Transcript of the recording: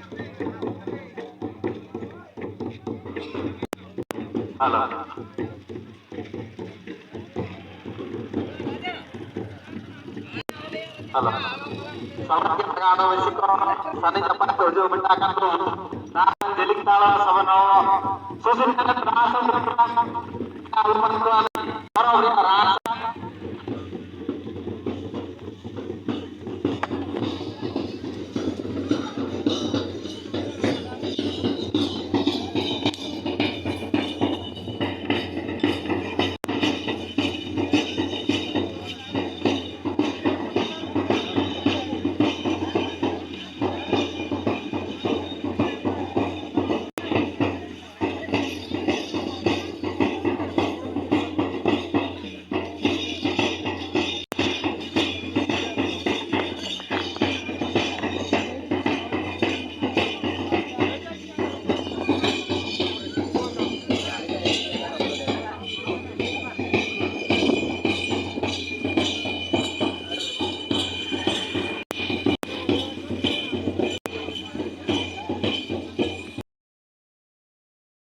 Halo. Halo. Selamat pagi Meksiko. Sana dapat 7 menit akan tuh. Nah, delik tala sama no. Susun kan berasa berperang.